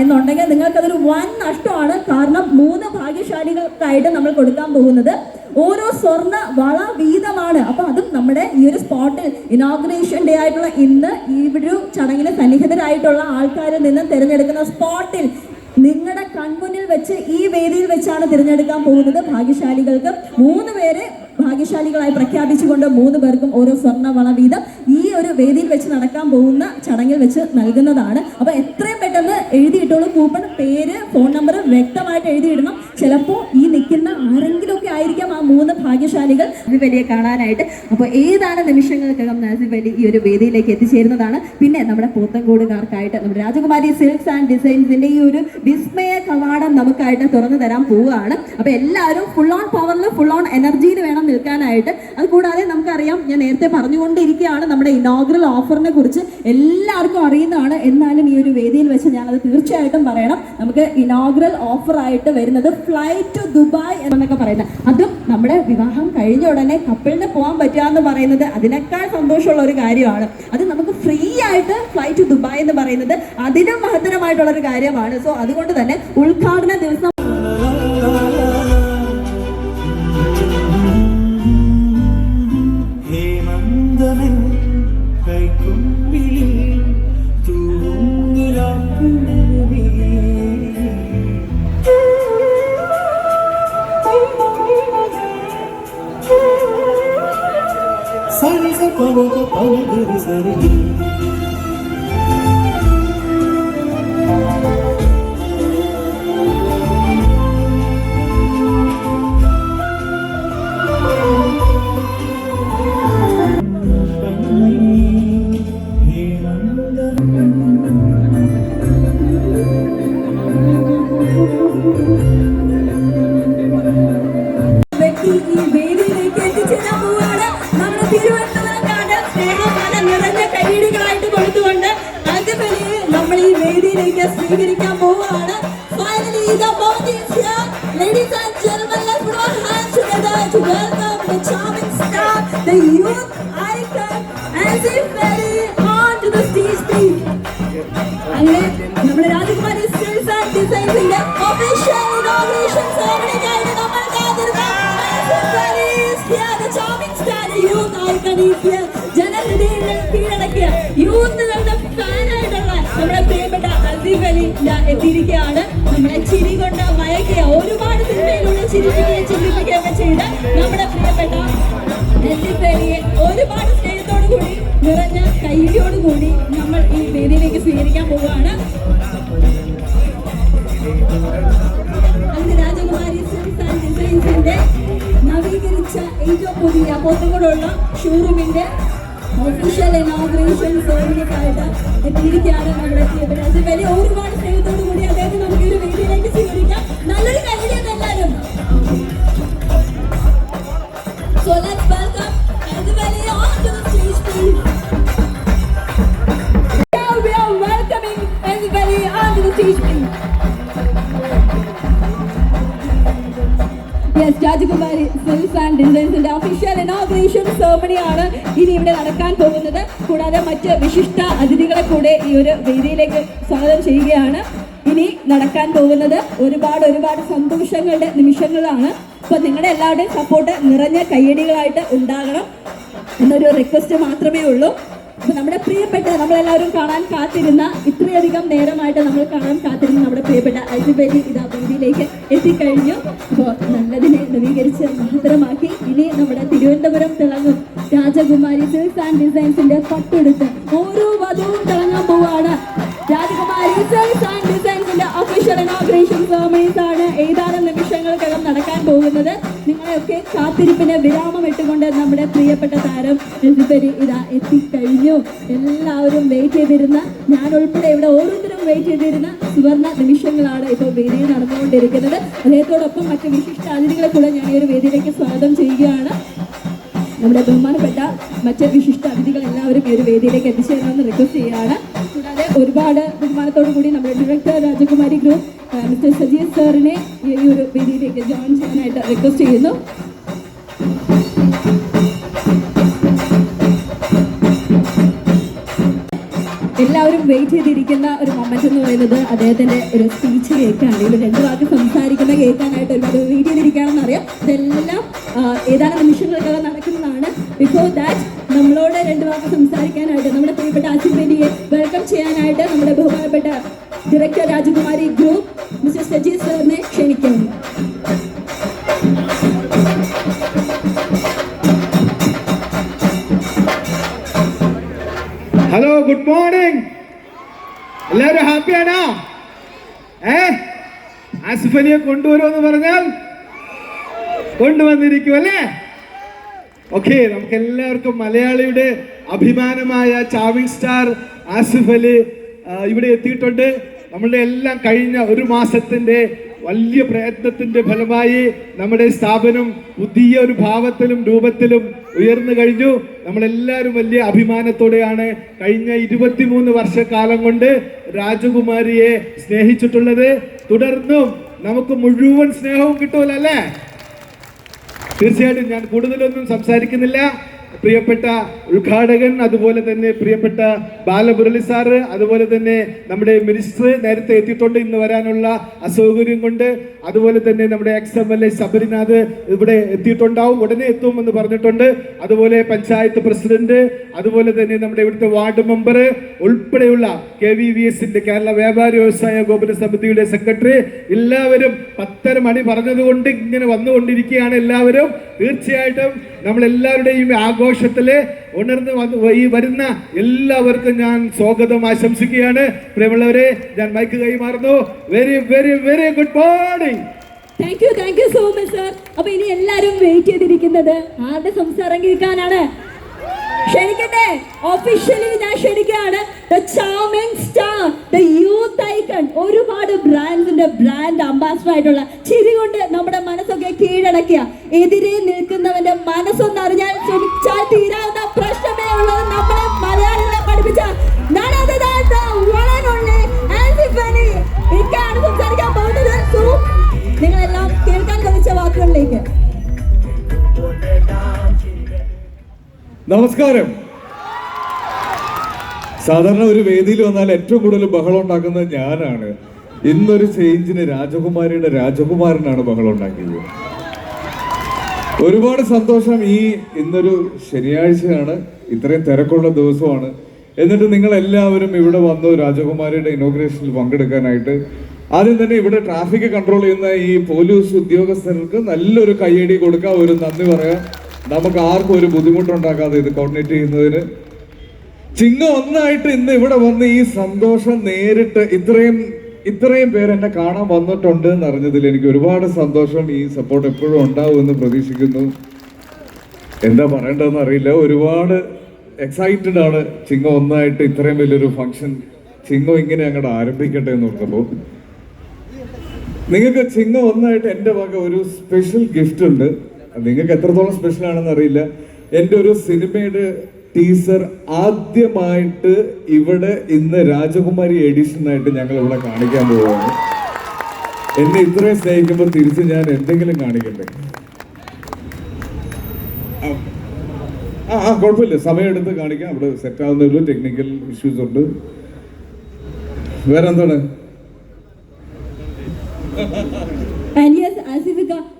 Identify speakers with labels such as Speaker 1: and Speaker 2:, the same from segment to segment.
Speaker 1: എന്നുണ്ടെങ്കിൽ നിങ്ങൾക്കതൊരു വൻ നഷ്ടമാണ്. കാരണം 3 ഭാഗ്യശാലികൾക്കായിട്ട് നമ്മൾ കൊടുക്കാൻ പോകുന്നത് ഓരോ സ്വർണ്ണ വള വീതമാണ്. അപ്പൊ അതും നമ്മുടെ ഈ ഒരു സ്പോട്ടിൽ ഇനോഗ്രേഷൻ ഡേ ആയിട്ടുള്ള ഇന്ന് ഈ ഒരു ചടങ്ങിൽ സന്നിഹിതരായിട്ടുള്ള ആൾക്കാരിൽ നിന്ന് തിരഞ്ഞെടുക്കുന്ന സ്പോട്ടിൽ നിങ്ങളുടെ കൺമുന്നിൽ വെച്ച് ഈ വേദിയിൽ വെച്ചാണ് തിരഞ്ഞെടുക്കാൻ പോകുന്നത്. ഭാഗ്യശാലികൾക്ക് 3 പേരെ ഭാഗ്യശാലികളായി പ്രഖ്യാപിച്ചുകൊണ്ട് 3 പേർക്കും ഓരോ സ്വർണ്ണ വള വീതം ഈ ഒരു വേദിയിൽ വെച്ച് നടക്കാൻ പോകുന്ന ചടങ്ങിൽ വെച്ച് നൽകുന്നതാണ്. അപ്പൊ എത്രയും പെട്ടെന്ന് എഴുതിയിട്ടോളൂ. കൂപ്പൺ, പേര്, ഫോൺ നമ്പർ വ്യക്തമായിട്ട് എഴുതിയിടണം. ചിലപ്പോൾ ഈ നിൽക്കുന്ന ആരെങ്കിലുമൊക്കെ ആയിരിക്കാം ആ 3 ഭാഗ്യശാലികൾ നാസിഫ് അലിയെ കാണാനായിട്ട്. അപ്പോൾ ഏതാനും നിമിഷങ്ങൾക്കകം നാസിഫ് അലി ഈ ഒരു വേദിയിലേക്ക് എത്തിച്ചേരുന്നതാണ്. പിന്നെ നമ്മുടെ പോത്തൻകോടുകാർക്കായിട്ട് നമ്മുടെ രാജകുമാരി സിൽക്സ് ആൻഡ് ഡിസൈൻസിന്റെ ഈ ഒരു വിസ്മയ കവാടം നമുക്കായിട്ട് തുറന്നു തരാൻ പോവുകയാണ്. അപ്പൊ എല്ലാവരും ഫുൾ ഓൺ പവറിൽ, ഫുൾ ഓൺ എനർജിയിൽ വേണം നിൽക്കാനായിട്ട്. അതുകൂടാതെ നമുക്കറിയാം, ഞാൻ നേരത്തെ പറഞ്ഞുകൊണ്ടിരിക്കുകയാണ് നമ്മുടെ ഇനോഗ്രൽ ഓഫറിനെ കുറിച്ച് എല്ലാവർക്കും അറിയുന്നതാണ്. എന്നാലും ഈ ഒരു വേദിയിൽ വെച്ച് ഞാനത് തീർച്ചയായിട്ടും പറയണം. നമുക്ക് ഇനോഗ്രൽ ഓഫറായിട്ട് വരുന്നത് ഫ്ലൈറ്റ് ടു ദുബായ് എന്നൊക്കെ പറയുന്നത്, അതും നമ്മുടെ വിവാഹം കഴിഞ്ഞ ഉടനെ കപ്പിളിന് പോകാൻ പറ്റുക എന്ന് പറയുന്നത് അതിനേക്കാൾ സന്തോഷമുള്ള ഒരു കാര്യമാണ്. അത് നമുക്ക് ഫ്രീ ആയിട്ട് ഫ്ലൈറ്റ് ടു ദുബായ് എന്ന് പറയുന്നത് അതിലും മഹത്തരമായിട്ടുള്ള ഒരു കാര്യമാണ്. സോ അതുകൊണ്ട് തന്നെ ഉദ്ഘാടന ദിവസം സ്വീകരിക്കാൻ പോവുകയാണ്. Finally, the moment is here. Ladies and gentlemen, let's put our hands together to welcome the charming star, the youth icon, Naseef Ali, onto the stage, please. അങ്ങനെ നമ്മുടെ രാജകുമാരി സിൽക്സ് ആൻഡ് ഡിസൈൻസിന്റെ ഒഫീഷ്യൽ ഇനോഗ്രേഷൻ സെറമണിക്കായിട്ട് നമ്മൾ കാത്തിരുന്ന Naseef Ali is here, the charming star, the youth icon is here. ജനഹൃദയങ്ങൾ കീഴടക്കിയ യൂത്തുകളുടെ ഫാനായിട്ടുള്ള നമ്മുടെ പ്രിയപ്പെട്ട നാസിഫ് അലി എത്തിയിരിക്കുകയാണ്. നമ്മളെ ചിരി കൊണ്ട് മയക്കിയ, ഒരുപാട് സിനിമയിലൂടെ ചിരിപ്പിക്കുകയും ചിന്തിപ്പിക്കുകയൊക്കെ ചെയ്ത നമ്മുടെ പ്രിയപ്പെട്ട നാസിഫ് അലിയെ ഒരുപാട് സ്നേഹത്തോടു കൂടി, നിറഞ്ഞ കൈയോടുകൂടി നമ്മൾ ഈ വേദിയിലേക്ക് സ്വീകരിക്കാൻ പോവുകയാണ്. അതിന് രാജകുമാരി സിൽക്സ് ആൻഡ് ഡിസൈൻസിന്റെ നവീകരിച്ച ഏറ്റവും പുതിയ പോത്തങ്കോടുള്ള ഷോറൂമിന്റെ ഒഫീഷ്യൽ ഇനോഗ്രേഷൻ സെറമണിക്കായിട്ട് എത്തിയിരിക്കുകയാണ് നമ്മുടെ നാസിഫ് അലി. ഒരുപാട് സ്നേഹത്തോടു കൂടി അദ്ദേഹത്തെ നമുക്ക് ഒരു വേദിയിലേക്ക് സ്വീകരിക്കാം. നല്ലൊരു കൈയടിയാണ് എല്ലാവരും. So let's welcome Naseef Ali onto the stage, please. Now we are welcoming Naseef Ali onto the stage, please. Yes, രാജകുമാരി സിൽക്സ് ആൻഡ് ഡിസൈൻസിന്റെ ഒഫീഷ്യൽ ഇനോഗ്രേഷൻ സെറമണിയാണ് ഇനി ഇവിടെ നടക്കാൻ പോകുന്നത്. കൂടാതെ മറ്റ് വിശിഷ്ട അതിഥികളെ കൂടെ ഈ ഒരു വേദിയിലേക്ക് സ്വാഗതം ചെയ്യുകയാണ്. ഇനി നടക്കാൻ പോകുന്നത് ഒരുപാട് സന്തോഷങ്ങളുടെ നിമിഷങ്ങളാണ്. അപ്പോൾ നിങ്ങളുടെ എല്ലാവരുടെയും സപ്പോർട്ട് നിറഞ്ഞ കയ്യടികളായിട്ട് ഉണ്ടാകണം എന്നൊരു റിക്വസ്റ്റ് മാത്രമേ ഉള്ളൂ. അപ്പോൾ നമ്മുടെ പ്രിയപ്പെട്ട, നമ്മളെല്ലാവരും കാണാൻ കാത്തിരുന്ന, ഇത്രയധികം നേരമായിട്ട് നമ്മൾ കാണാൻ കാത്തിരുന്ന നമ്മുടെ പ്രിയപ്പെട്ട നാസിഫ് അലി ഇതാ വേദിയിലേക്ക് എത്തിക്കഴിഞ്ഞു. അപ്പോൾ നല്ലതിനെ നവീകരിച്ച് മഹത്തരമാക്കി ഇനി നമ്മുടെ തിരുവനന്തപുരം തിളങ്ങും. രാജകുമാരി സിൽക്സ് ആൻഡ് ഡിസൈൻസിന്റെ തൊട്ടടുത്ത് ഓരോ വധുവും തിളങ്ങാൻ പോവാണ്. രാജകുമാരി സിൽക്സ് ആൻഡ് ഡിസൈൻസിന്റെ ഒഫീഷ്യൽ ഇനോഗ്രേഷൻ സെറമണീസ് ആണ് ഏതാനും നിമിഷങ്ങൾക്കകം നടക്കാൻ പോകുന്നത്. നിങ്ങളെയൊക്കെ കാത്തിരിപ്പിന് വിരാമം ഇട്ടുകൊണ്ട് നമ്മുടെ പ്രിയപ്പെട്ട താരം നാസിഫ് അലി ഇതാ എത്തിക്കഴിഞ്ഞു. എല്ലാവരും വെയിറ്റ് ചെയ്തിരുന്ന, ഞാൻ ഉൾപ്പെടെ ഇവിടെ ഓരോരുത്തരും വെയിറ്റ് ചെയ്തിരുന്ന സുവർണ നിമിഷങ്ങളാണ് ഇപ്പോൾ വേദിയിൽ നടന്നുകൊണ്ടിരിക്കുന്നത്. അദ്ദേഹത്തോടൊപ്പം മറ്റ് വിശിഷ്ട അതിഥികളെ കൂടെ ഞാൻ ഈ ഒരു വേദിയിലേക്ക് സ്വാഗതം ചെയ്യുകയാണ്. നമ്മുടെ ബഹുമാനപ്പെട്ട മറ്റ് വിശിഷ്ട അതിഥികൾ എല്ലാവരും ഈ ഒരു വേദിയിലേക്ക് എത്തിച്ചേരണമെന്ന് റിക്വസ്റ്റ് ചെയ്യുകയാണ്. കൂടാതെ ഒരുപാട് ബഹുമാനത്തോടു കൂടി നമ്മുടെ ഡയറക്ടർ രാജകുമാരി ഗ്രൂപ്പ് മിസ്റ്റർ സജീവ് സാറിനെ ഈ ഒരു വേദിയിലേക്ക് ജോയിൻ ചെയ്യാനായിട്ട് റിക്വസ്റ്റ് ചെയ്യുന്നു. എല്ലാവരും വെയിറ്റ് ചെയ്തിരിക്കുന്ന ഒരു മൊമെന്റ് എന്ന് പറയുന്നത് അദ്ദേഹത്തിന്റെ ഒരു സ്പീച്ച് കേൾക്കാണ്. ഇതിൽ രണ്ട് വാക്ക് സംസാരിക്കുന്ന കേൾക്കാനായിട്ട് ഒരുപാട് വെയിറ്റ് ചെയ്തിരിക്കുകയാണെന്ന് അറിയാം. ഇതെല്ലാം ഏതാനും നിമിഷങ്ങൾക്കകം നടക്കുന്നതാണ്. ബിഫോർ ദാറ്റ് നമ്മളോട് രണ്ട് വാക്ക് സംസാരിക്കാനായിട്ട് നമ്മുടെ പ്രിയപ്പെട്ട ആസിഫ് അലിയെ വെൽക്കം ചെയ്യാനായിട്ട് നമ്മുടെ ബഹുമാനപ്പെട്ട ഡയറക്ടർ രാജകുമാരി ഗ്രൂപ്പ് മിസ്റ്റർ സജി സാറിനെ ക്ഷണിക്കുന്നു.
Speaker 2: Hello, good morning. എല്ലാവരും ഹാപ്പിയാണോ? ആസിഫ് അലിയെ കൊണ്ടുവരുമെന്ന് പറഞ്ഞാൽ കൊണ്ടുവന്നിരിക്കും അല്ലേ? ഓക്കെ, നമുക്ക് എല്ലാവർക്കും മലയാളിയുടെ അഭിമാനമായ ചാവിംഗ് സ്റ്റാർ ആസിഫ് അലി ഇവിടെ എത്തിയിട്ടുണ്ട്. നമ്മളുടെ എല്ലാം കഴിഞ്ഞ ഒരു മാസത്തിന്റെ വലിയ പ്രയത്നത്തിന്റെ ഫലമായി നമ്മുടെ സ്ഥാപനം പുതിയ ഒരു ഭാവത്തിലും രൂപത്തിലും ഉയർന്നു കഴിഞ്ഞു. നമ്മളെല്ലാവരും വലിയ അഭിമാനത്തോടെയാണ് കഴിഞ്ഞ 23 വർഷക്കാലം കൊണ്ട് രാജകുമാരിയെ സ്നേഹിച്ചിട്ടുള്ളത്. തുടർന്നും നമുക്ക് മുഴുവൻ സ്നേഹവും കിട്ടുമല്ലോ അല്ലേ? തീർച്ചയായിട്ടും ഞാൻ കൂടുതലൊന്നും സംസാരിക്കുന്നില്ല. പ്രിയപ്പെട്ട ഉദ്ഘാടകൻ, അതുപോലെ തന്നെ പ്രിയപ്പെട്ട ബാലമുരളി സാറ്, അതുപോലെ തന്നെ നമ്മുടെ മിനിസ്റ്റർ നേരത്തെ എത്തിയിട്ടുണ്ട്. ഇന്ന് വരാനുള്ള അസൗകര്യം കൊണ്ട്. അതുപോലെ തന്നെ നമ്മുടെ XMLA ശബരിനാഥ് ഇവിടെ എത്തിയിട്ടുണ്ടാവും, ഉടനെ എത്തുമെന്ന് പറഞ്ഞിട്ടുണ്ട്. അതുപോലെ പഞ്ചായത്ത് പ്രസിഡന്റ്, അതുപോലെ തന്നെ നമ്മുടെ ഇവിടുത്തെ വാർഡ് മെമ്പർ ഉൾപ്പെടെയുള്ള KVVSന്റെ കേരള വ്യാപാരി വ്യവസായ ഗോപന സമിതിയുടെ സെക്രട്ടറി, എല്ലാവരും 10:30 മണി പറഞ്ഞതുകൊണ്ട് ഇങ്ങനെ വന്നുകൊണ്ടിരിക്കുകയാണ് എല്ലാവരും. തീർച്ചയായിട്ടും നമ്മളെല്ലാവരുടെയും ആഘോഷത്തില് ഉണർന്ന് ഈ വരുന്ന എല്ലാവർക്കും ഞാൻ സ്വാഗതം ആശംസിക്കുകയാണ്. പ്രിയമുള്ളവരെ, ഞാൻ മൈക്ക് കൈമാറുന്നു. Very very very good morning.
Speaker 1: Thank you so much sir. അപ്പൊ ഇനി എല്ലാരും വെയിറ്റ് ചെയ്തിരിക്കുന്നത് ആരുടെ സംസാരം കേൾക്കാനാണ്? ക്ഷണിക്കട്ടെ, ഒഫീഷ്യലി ഞാൻ ക്ഷണിക്കുകയാണ്. The charming star, the youth icon, ഒരുപാട് ബ്രാൻഡിന്റെ ബ്രാൻഡ് അംബാസിഡർ ആയിട്ടുള്ള, ചിരി കൊണ്ട് നമ്മുടെ മനസ്സൊക്കെ കീഴടക്കിയ, എതിരെ നിൽക്കുന്നവന്റെ മനസ്സൊന്നറിഞ്ഞാൽ ശ്രമിച്ചാൽ തീരാവുന്ന പ്രശ്നമേ ഉള്ളത് നമ്മളെ മലയാളികളെ പഠിപ്പിച്ച എനിക്കാണ് സംസാരിക്കാൻ പോകുന്നത്. സോ നിങ്ങളെല്ലാം കേൾക്കാൻ കഴിച്ച വാക്കുകളിലേക്ക്.
Speaker 3: നമസ്കാരം. സാധാരണ ഒരു വേദിയിൽ വന്നാൽ ഏറ്റവും കൂടുതൽ ബഹളം ഉണ്ടാക്കുന്നത് ഞാനാണ്. ഇന്നൊരു ചേഞ്ചിന് രാജകുമാരിയുടെ രാജകുമാരനാണ് ബഹളം ഉണ്ടാക്കിയത്. ഒരുപാട് സന്തോഷം. ഇന്നൊരു ശനിയാഴ്ചയാണ്, ഇത്രയും തിരക്കുള്ള ദിവസമാണ്. എന്നിട്ട് നിങ്ങൾ എല്ലാവരും ഇവിടെ വന്നു രാജകുമാരിയുടെ ഇനോഗ്രേഷനിൽ പങ്കെടുക്കാനായിട്ട്. ആദ്യം തന്നെ ഇവിടെ ട്രാഫിക് കൺട്രോൾ ചെയ്യുന്ന ഈ പോലീസ് ഉദ്യോഗസ്ഥർക്ക് നല്ലൊരു കയ്യടി കൊടുക്കുക, ഒരു നന്ദി പറയാം. നമുക്ക് ആർക്കും ഒരു ബുദ്ധിമുട്ടുണ്ടാക്കാതെ ഇത് കോർഡിനേറ്റ് ചെയ്യുന്നതിന്. ചിങ്ങം ഒന്നായിട്ട് ഇന്ന് ഇവിടെ വന്ന് ഈ സന്തോഷം നേരിട്ട് ഇത്രയും പേര് എന്നെ കാണാൻ വന്നിട്ടുണ്ട് എന്ന് അറിഞ്ഞതിൽ എനിക്ക് ഒരുപാട് സന്തോഷം. ഈ സപ്പോർട്ട് എപ്പോഴും ഉണ്ടാവുമെന്ന് പ്രതീക്ഷിക്കുന്നു. എന്താ പറയേണ്ടതെന്ന് അറിയില്ല, ഒരുപാട് എക്സൈറ്റഡ് ആണ്. ചിങ്ങം ഒന്നായിട്ട് ഇത്രയും വലിയൊരു ഫംഗ്ഷൻ ചിങ്ങം ഇങ്ങനെ അങ്ങോട്ട് ആരംഭിക്കട്ടെ എന്ന് ഓർത്തപ്പോൾ നിങ്ങൾക്ക് ചിങ്ങം ഒന്നായിട്ട് എൻ്റെ വക ഒരു സ്പെഷ്യൽ ഗിഫ്റ്റ് ഉണ്ട്. നിങ്ങൾക്ക് എത്രത്തോളം സ്പെഷ്യൽ ആണെന്ന് അറിയില്ല. എൻ്റെ ഒരു സിനിമയുടെ ടീസർ ആദ്യമായിട്ട് ഇവിടെ ഇന്ന് രാജകുമാരി എഡിഷനായിട്ട് ഞങ്ങൾ ഇവിടെ കാണിക്കാൻ പോവുകയാണ്. എന്നെ ഇത്രയും സ്നേഹിക്കുമ്പോൾ തിരിച്ച് ഞാൻ എന്തെങ്കിലും കാണിക്കട്ടെ. കുഴപ്പമില്ല, സമയമെടുത്ത് കാണിക്കാം. അവിടെ സെറ്റ് ആവുന്നല്ലോ, ടെക്നിക്കൽ ഇഷ്യൂസ് ഉണ്ട്. വേറെ എന്താണ്?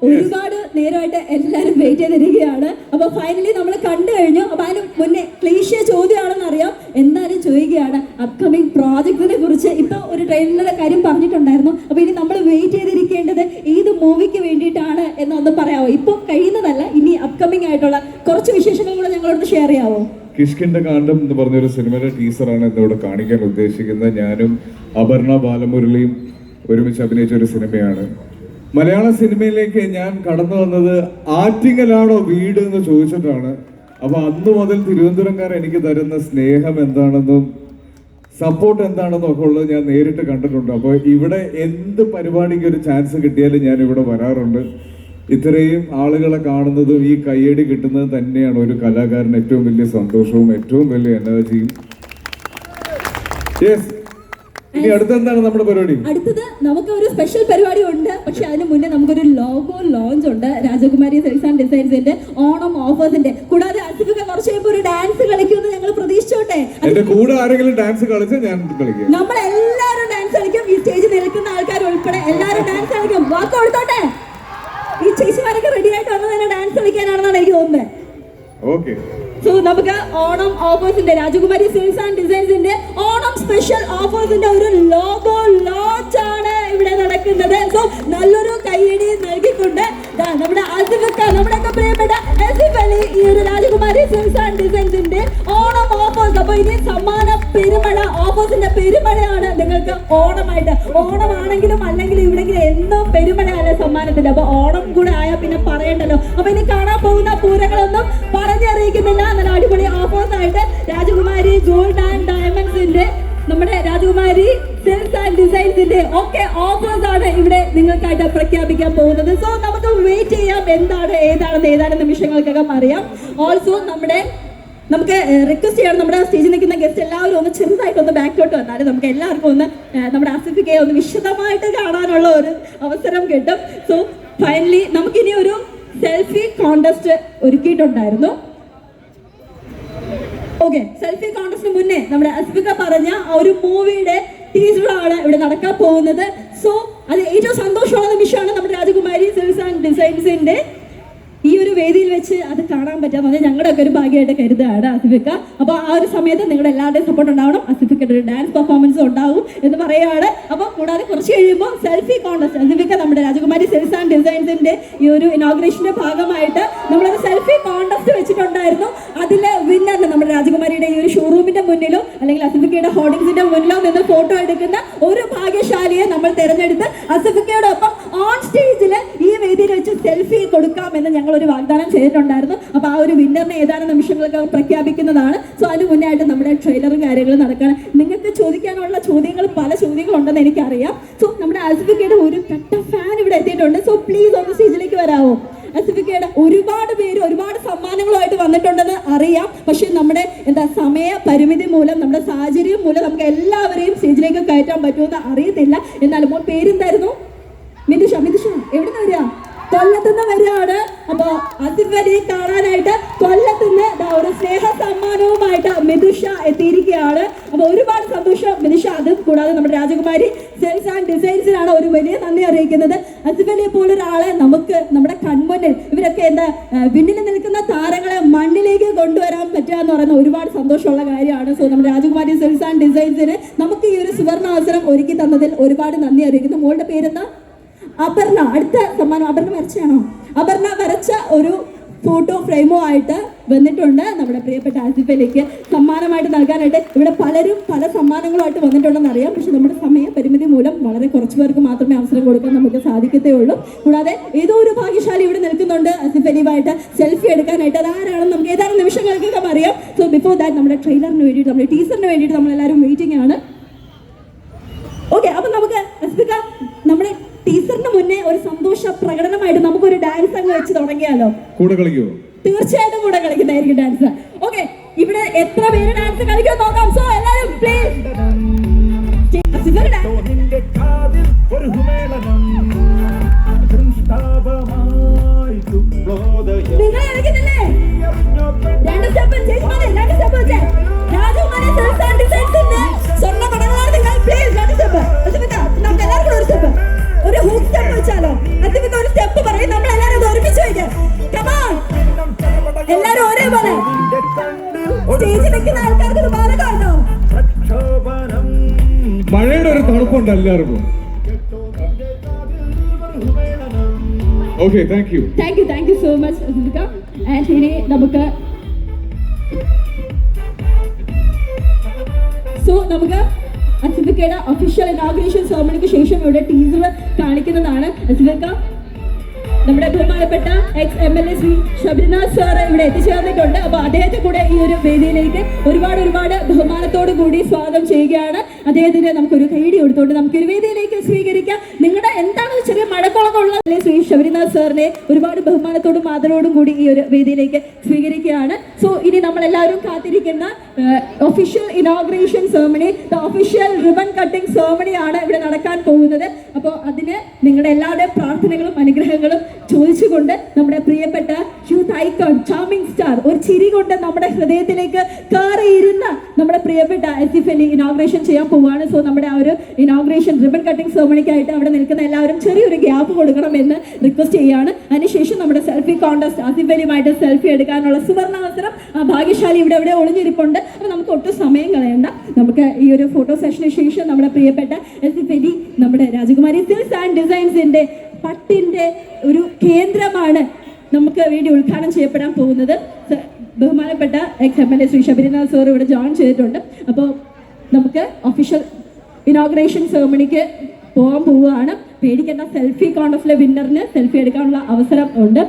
Speaker 1: ഒരുപാട് നേരമായിട്ട് എല്ലാവരും വെയിറ്റ് ചെയ്തിരിക്കുകയാണ്. അപ്പൊ ഫൈനലി നമ്മൾ കണ്ടു കഴിഞ്ഞു. അപ്പൊ അതിന് മുന്നേ ക്ലീശിയ ചോദ്യമാണെന്ന് അറിയാം, എന്നാലും ചോദിക്കുകയാണ് അപ്കമിങ് പ്രോജക്റ്റിനെ കുറിച്ച്. ഇപ്പൊ ഒരു ട്രെയിലറിന്റെ കാര്യം പറഞ്ഞിട്ടുണ്ടായിരുന്നു. അപ്പൊ ഇനി നമ്മൾ വെയിറ്റ് ചെയ്തിരിക്കേണ്ടത് ഏത് മൂവിക്ക് വേണ്ടിയിട്ടാണ് എന്നൊന്ന് പറയാമോ? ഇപ്പൊ കഴിയുന്നതല്ല, ഇനി അപ്കമിങ് ആയിട്ടുള്ള കുറച്ച് വിശേഷങ്ങൾ കൂടെ ഞങ്ങളോട് ഷെയർ ചെയ്യാവോ?
Speaker 3: കിഷ്കിന്റെ കാണ്ഡം എന്ന് പറഞ്ഞൊരു സിനിമയുടെ ടീസറാണ് ഇന്നിവിടെ കാണിക്കാൻ ഉദ്ദേശിക്കുന്നത്. ഞാനും അപർണ ബാലമുരളിയും ഒരുമിച്ച് അഭിനയിച്ച ഒരു സിനിമയാണ്. മലയാള സിനിമയിലേക്ക് ഞാൻ കടന്നു വന്നത് ആറ്റിങ്ങലാണോ വീട് എന്ന് ചോദിച്ചിട്ടാണ്. അപ്പൊ അന്ന് മുതൽ തിരുവനന്തപുരംകാർ എനിക്ക് തരുന്ന സ്നേഹം എന്താണെന്നും സപ്പോർട്ട് എന്താണെന്നും ഒക്കെ ഉള്ളത് ഞാൻ നേരിട്ട് കണ്ടിട്ടുണ്ട്. അപ്പോൾ ഇവിടെ എന്ത് പരിപാടിക്ക് ഒരു ചാൻസ് കിട്ടിയാലും ഞാൻ ഇവിടെ വരാറുണ്ട്. ഇത്രയും ആളുകളെ കാണുന്നതും ഈ കയ്യടി കിട്ടുന്നതും തന്നെയാണ് ഒരു കലാകാരന് ഏറ്റവും വലിയ സന്തോഷവും ഏറ്റവും വലിയ എനർജിയും. യെസ്, ഇനി അടുത്തെന്താണ് നമ്മുടെ പരിപാടി?
Speaker 1: അടുത്തത് നമുക്ക് ഒരു സ്പെഷ്യൽ പരിപാടി ഉണ്ട്. പക്ഷെ അതിന് മുന്നേ നമുക്കൊരു ലോഗോ ലോഞ്ച് ഉണ്ട്. രാജകുമാരി സെയിൽസ് ആൻഡ് ഡിസൈൻസിന്റെ ഓണം ഓഫേഴ്സിന്റെ. കൂടാതെ അസിഫിക കുറച്ച് കഴിയുമ്പോൾ ഒരു ഡാൻസ് കളിക്കുമെന്ന് ഞങ്ങൾ പ്രതീക്ഷിച്ചോട്ടെ.
Speaker 3: എന്റെ കൂടെ ആരെങ്കിലും ഡാൻസ് കളിച്ചാൽ ഞാൻ കളിക്കും.
Speaker 1: നമ്മളെല്ലാരും ഡാൻസ് കളിക്കും. ഈ സ്റ്റേജിൽ നിൽക്കുന്ന ആൾക്കാർ ഉൾപ്പെടെ എല്ലാരും ഡാൻസ് കളിക്കും. വാക്ക് കൊടുത്തോട്ടെ. ഈ ചേച്ചിമാരൊക്കെ റെഡി ആയിട്ട് വന്നത് തന്നെ ഡാൻസ് കളിക്കാനാണെന്നാണ് എനിക്ക് തോന്നുന്നത്.
Speaker 3: ഓക്കെ,
Speaker 1: സോ നമുക്ക് ഓണം ഓഫേഴ്സിന്റെ രാജകുമാരി സെയിൽസ് ആൻഡ് ഡിസൈൻസിന്റെ ഓണം സ്പെഷ്യൽ ഓഫേഴ്സിന്റെ ഒരു ലോഗോ ലോഞ്ച് ആണ് ഇവിടെ നടക്കുന്നത്. സോ നല്ലൊരു കൈയടി നൽകിക്കൊണ്ട് നമ്മുടെ ആസിഫിക്ക, നമ്മുടെ പ്രിയപ്പെട്ട ആസിഫ് അലി ഈ ഒരു രാജകുമാരി സെയിൽസ് ആൻഡ് ഡിസൈൻസിന്റെ ഓണം ഓഫേഴ്സ്. അപ്പൊ ഇനി സമ്മാന പെരുമഴ, ഓഫേഴ്സിന്റെ പെരുമഴയാണ് നിങ്ങൾക്ക് ഓണമായിട്ട്. ഓണമാണെങ്കിലും അല്ലെങ്കിലും ഇവിടെങ്കിലും എന്നും പെരുമഴയല്ലേ സമ്മാനത്തിന്റെ. അപ്പൊ ഓണം കൂടെ ആയാൽ പിന്നെ പറയണ്ടല്ലോ. അപ്പൊ ഇനി കാണാൻ പോകുന്ന പൂരങ്ങളൊന്നും പറഞ്ഞറിയിക്കുന്നില്ല. നല്ല അടിപൊളി ഓഫേഴ്സ് ആയിട്ട് രാജകുമാരി ഗോൾഡ് ആൻഡ് ഡയമണ്ട്സിന്റെ, നമ്മുടെ രാജകുമാരി സെയിൽസ് ആൻഡ് ഡിസൈൻസിന്റെ ഒക്കെ ഓഫേഴ്സ് ആണ് ഇവിടെ നിങ്ങൾക്കായിട്ട് പ്രഖ്യാപിക്കാൻ പോകുന്നത്. സോ നമുക്ക് വെയിറ്റ് ചെയ്യാം എന്താണ് ഏതാണെന്ന് നിമിഷങ്ങൾക്കകം അറിയാം. ഓൾസോ നമുക്ക് റിക്വസ്റ്റ് ചെയ്യണം, നമ്മുടെ സ്റ്റേജിൽ നിൽക്കുന്ന ഗസ്റ്റ് എല്ലാവരും ഒന്ന് ചെറുതായിട്ടൊന്ന് ബാക്കിലോട്ട് വന്നാൽ നമുക്ക് എല്ലാവർക്കും ഒന്ന് നമ്മുടെ ആസിഫിക്കയെ ഒന്ന് വിശദമായിട്ട് കാണാനുള്ള ഒരു അവസരം കിട്ടും. സോ ഫൈനലി നമുക്കിനി ഒരു സെൽഫി കോൺടെസ്റ്റ് ഒരുക്കിയിട്ടുണ്ടായിരുന്നു. ഓക്കെ, സെൽഫി കോൺടെസ്റ്റിന് മുന്നേ നമ്മുടെ അസ്ഫിക പറഞ്ഞ ഒരു മൂവിയുടെ ടീസറാണ് ഇവിടെ നടക്കാൻ പോകുന്നത്. സോ അത് ഏറ്റവും സന്തോഷമുള്ള നിമിഷമാണ് നമ്മുടെ രാജകുമാരി സെയിൽസ് ആൻഡ് ഡിസൈൻസിന്റെ ഈ ഒരു വേദിയിൽ വെച്ച് അത് കാണാൻ പറ്റാന്ന് ഞങ്ങളുടെ ഒക്കെ ഒരു ഭാഗ്യമായിട്ട് കരുതുകയാണ് അസിഫിക്ക. അപ്പോൾ ആ ഒരു സമയത്ത് നിങ്ങളുടെ എല്ലാവരുടെയും സപ്പോർട്ട് ഉണ്ടാവണം. അസിഫിക്കയുടെ ഒരു ഡാൻസ് പെർഫോമൻസ് ഉണ്ടാവും എന്ന് പറയുകയാണ്. അപ്പോൾ കൂടാതെ കുറച്ച് കഴിയുമ്പോൾ സെൽഫി കോൺടെസ്റ്റ്, അസിഫിക്ക നമ്മുടെ രാജകുമാരി സെയിൽസ് ആൻഡ് ഡിസൈൻസിന്റെ ഈ ഒരു ഇനോഗ്രേഷന്റെ ഭാഗമായിട്ട് നമ്മളൊരു സെൽഫി കോൺടെസ്റ്റ് വെച്ചിട്ടുണ്ടായിരുന്നു. അതിൽ വിന്നറിന് നമ്മുടെ രാജകുമാരിയുടെ ഈ ഒരു ഷോറൂമിന്റെ മുന്നിലോ അല്ലെങ്കിൽ അസിഫിക്കയുടെ ഹോർഡിങ്സിന്റെ മുന്നിലോ നിന്ന് ഫോട്ടോ എടുക്കുന്ന ഒരു ഭാഗ്യശാലിയെ നമ്മൾ തിരഞ്ഞെടുത്ത് അസിഫിക്കയോടൊപ്പം ഓൺ സ്റ്റേജിൽ ഈ വേദിയിൽ വെച്ച് സെൽഫി കൊടുക്കാമെന്ന് ഞങ്ങൾ ഒരു വാഗ്ദാനം ചെയ്തിട്ടുണ്ടായിരുന്നു. അപ്പോൾ ആ ഒരു വിന്നറിനെ ഏതാനും നിമിഷങ്ങളൊക്കെ പ്രഖ്യാപിക്കുന്നതാണ്. സോ അതിന് മുന്നേ ആയിട്ട് നമ്മുടെ ട്രെയിലറും കാര്യങ്ങളും നടക്കണം. നിങ്ങൾക്ക് ചോദിക്കാനുള്ള ചോദ്യങ്ങൾ പല ചോദ്യങ്ങളുണ്ടെന്ന് എനിക്കറിയാം. സോ നമ്മുടെ ആസിഫിക്കയുടെ ഒരു കട്ട ഫാൻ ഇവിടെ എത്തിയിട്ടുണ്ട്. സോ പ്ലീസ് ഒന്ന് സ്റ്റേജിലേക്ക് വരാമോ? ആസിഫിക്കയുടെ ഒരുപാട് പേര് ഒരുപാട് സമ്മാനങ്ങളുമായിട്ട് വന്നിട്ടുണ്ടെന്ന് അറിയാം. പക്ഷെ നമ്മുടെ സമയ പരിമിതി മൂലം, നമ്മുടെ സാഹചര്യം മൂലം നമുക്ക് എല്ലാവരെയും സ്റ്റേജിലേക്ക് കയറ്റാൻ പറ്റുമെന്ന് അറിയത്തില്ല. എന്നാലും പേരെന്തായിരുന്നു? മിതുഷ. എവിടെ നിന്ന് വരിക? കൊല്ലത്തുനിന്ന് വരികയാണ്. അപ്പൊ അതിവരെ കാണാനായിട്ട് കൊല്ലത്തുനിന്ന് ഒരു സ്നേഹ സമ്മാനവുമായിട്ട് മിതുഷ എത്തിയിരിക്കുകയാണ്. അപ്പൊ ഒരുപാട് സന്തോഷം മിതുഷ. അത് കൂടാതെ നമ്മുടെ രാജകുമാരി സെയിൽസ് ആൻഡ് ഡിസൈൻസിനാണ് ഒരു വലിയ നന്ദി അറിയിക്കുന്നത്. അതിവലിയെ പോലൊരാളെ നമുക്ക് നമ്മുടെ കൺമുന്നിൽ ഇവരൊക്കെ വിണ്ണിൽ നിൽക്കുന്ന താരങ്ങളെ മണ്ണിലേക്ക് കൊണ്ടുവരാൻ പറ്റുക എന്ന് പറയുന്ന ഒരുപാട് സന്തോഷമുള്ള കാര്യമാണ്. സോ നമ്മുടെ രാജകുമാരി സെയിൽസ് ആൻഡ് ഡിസൈൻസിന് നമുക്ക് ഈ ഒരു സുവർണ അവസരം ഒരുക്കി തന്നതിൽ ഒരുപാട് നന്ദി അറിയിക്കുന്നു. മോളുടെ പേരെന്താ? അപർണ. അടുത്ത സമ്മാനം അപർണ വരച്ചാണോ? അപർണ വരച്ച ഒരു ഫോട്ടോ ഫ്രെയിമോ ആയിട്ട് വന്നിട്ടുണ്ട് നമ്മുടെ പ്രിയപ്പെട്ട ആസിഫിലേക്ക് സമ്മാനമായിട്ട് നൽകാനായിട്ട്. ഇവിടെ പലരും പല സമ്മാനങ്ങളുമായിട്ട് വന്നിട്ടുണ്ടെന്ന് അറിയാം. പക്ഷെ നമ്മുടെ സമയ പരിമിതി മൂലം വളരെ കുറച്ച് പേർക്ക് മാത്രമേ അവസരം കൊടുക്കാൻ നമുക്ക് സാധിക്കത്തേ ഉള്ളൂ. കൂടാതെ ഏതോ ഒരു ഭാഗ്യശാലി ഇവിടെ നിൽക്കുന്നുണ്ട് ആസിഫലിയുമായിട്ട് സെൽഫി എടുക്കാനായിട്ട്. അതാരാണെന്ന് നമുക്ക് ഏതാനും നിമിഷങ്ങൾക്കൊക്കെ അറിയാം. സോ ബിഫോർ ദാറ്റ് നമ്മുടെ ട്രെയിലറിന് വേണ്ടിയിട്ട്, നമ്മുടെ ടീസറിന് വേണ്ടിയിട്ട് നമ്മളെല്ലാവരും വെയിറ്റിംഗ് ആണ്. ഓക്കെ, അപ്പം നമുക്ക് ആസിഫിക്ക നമ്മുടെ ടീച്ചറിന് മുന്നേ ഒരു സന്തോഷ പ്രകടനമായിട്ട് നമുക്കൊരു ഡാൻസ് അങ്ങ് വെച്ച് തുടങ്ങിയാലോ?
Speaker 3: കൂടെ കളിക്കുമോ?
Speaker 1: തീർച്ചയായിട്ടും കൂടെ കളിക്കുന്നതായിരിക്കും ഡാൻസ്. ഓക്കെ, ഇവിടെ എത്ര പേര് ഡാൻസ് കളിക്കാൻ നോക്കാം. സോ എല്ലാവരും പ്ലീസ്. നിങ്ങൾ കളിക്കുന്നില്ലേ? രണ്ട് സ്റ്റെപ്പ് ചേച്ചിമാരെ, രണ്ട് സ്റ്റെപ്പ് വെച്ചേ. രാജകുമാരി സെയിൽസ് ആൻഡ് ഡിസൈൻസിന്റെ സ്വർണ്ണ പടങ്ങളാണ് നിങ്ങൾ. പ്ലീസ് രണ്ട് സ്റ്റെപ്പ്. നമുക്ക് എല്ലാവർക്കും ഒരു സ്റ്റെപ്പ്, ഒരു ഹൂക്ക് സ്റ്റെപ്പ് വെച്ചാലോ? അതിന് ഒരു സ്റ്റെപ്പ് പറയും, നമ്മൾ എല്ലാവരും ഒരുമിച്ച് വയ്ക്കാം. കമോൺ, എല്ലാവരും ഒരേപോലെ. സ്റ്റേജിൽ നിൽക്കുന്ന ആൾക്കാർക്ക് ഒരു ബാധകമാണോ?
Speaker 3: മഴയുടെ ഒരു തണുപ്പുണ്ട് എല്ലാവർക്കും. Okay, thank you
Speaker 1: so much അസിഫിക. ആൻഡ് ഇനി നമുക്ക് അസിഫിക്കയുടെ ഒഫീഷ്യൽ ഇനോഗ്രേഷൻ സെറമണിക്ക് ശേഷം ഇവിടെ ടീസർ കാണിക്കുന്നതാണ്. അസിഫിക്ക, നമ്മുടെ ബഹുമാനപ്പെട്ട ex-MLA ശ്രീ ശബരിനാഥ് സാർ ഇവിടെ എത്തിച്ചേർന്നിട്ടുണ്ട്. അപ്പോൾ അദ്ദേഹത്തെ കൂടെ ഈ ഒരു വേദിയിലേക്ക് ഒരുപാട് ബഹുമാനത്തോടു കൂടി സ്വാഗതം ചെയ്യുകയാണ്. അദ്ദേഹത്തിന് നമുക്കൊരു കൈയടി കൊടുത്തുകൊണ്ട് നമുക്കൊരു വേദിയിലേക്ക് സ്വീകരിക്കാം. നിങ്ങളുടെ എന്താണ് ചെറിയ മഴക്കോളൊക്കെ ഉള്ളത് ശ്രീ ശബരിനാഥ് സാറിനെ ഒരുപാട് ബഹുമാനത്തോടും ആദരവോടും കൂടി ഈ ഒരു വേദിയിലേക്ക് സ്വീകരിക്കുകയാണ്. സോ ഇനി നമ്മളെല്ലാവരും കാത്തിരിക്കുന്ന official inauguration ceremony, the official ribbon cutting സെറമണിയാണ് ഇവിടെ നടക്കാൻ പോകുന്നത്. അപ്പോൾ അതിന് നിങ്ങളുടെ എല്ലാവരുടെയും പ്രാർത്ഥനകളും അനുഗ്രഹങ്ങളും ചോദിച്ചുകൊണ്ട് നമ്മുടെ പ്രിയപ്പെട്ട യൂത്ത് ഐക്കൺ, ചാമിങ് സ്റ്റാർ, ഒരു ചിരി കൊണ്ട് നമ്മുടെ ഹൃദയത്തിലേക്ക് കയറിയിരുന്ന നമ്മുടെ പ്രിയപ്പെട്ട എസിഫ് അലി ഇനോഗ്രേഷൻ ചെയ്യാൻ പോവുകയാണ്. സോ നമ്മുടെ ആ ഒരു ഇനോഗ്രേഷൻ റിബൺ കട്ടിംഗ് സെറമണിക്കായിട്ട് അവിടെ നിൽക്കുന്ന എല്ലാവരും ചെറിയൊരു ഗ്യാപ്പ് കൊടുക്കണമെന്ന് റിക്വസ്റ്റ് ചെയ്യുകയാണ്. അതിനുശേഷം നമ്മുടെ സെൽഫി കോൺടെസ്റ്റ്, ആസിഫ് അലിയുമായിട്ട് സെൽഫി എടുക്കാനുള്ള സുവർണാവസരം ഭാഗ്യശാലി ഇവിടെ എവിടെ ഒളിഞ്ഞിരിപ്പുണ്ട്. അപ്പോൾ നമുക്ക് ഒട്ടും സമയം കളയണ്ട, നമുക്ക് ഈ ഒരു ഫോട്ടോ സെഷന് ശേഷം നമ്മുടെ പ്രിയപ്പെട്ട എസിഫ് അലി നമ്മുടെ രാജകുമാരി സിൽക്സ് ആൻഡ് ഡിസൈൻസിന്റെ പട്ടിന്റെ ഒരു കേന്ദ്രമാണ് നമുക്ക് വേണ്ടി ഉദ്ഘാടനം ചെയ്യപ്പെടാൻ പോകുന്നത്. ബഹുമാനപ്പെട്ട എക്സ്-MLA ശ്രീ ശബരിനാഥ് സാർ ഇവിടെ ജോയിൻ ചെയ്തിട്ടുണ്ട്. അപ്പോൾ നമുക്ക് ഒഫീഷ്യൽ ഇനോഗ്രേഷൻ സെറമണിക്ക് പോകാൻ പോവുകയാണ്. പേടിക്കേണ്ട, സെൽഫി കോൺടെസ്റ്റിലെ വിന്നറിന് സെൽഫി എടുക്കാനുള്ള അവസരം ഉണ്ട്.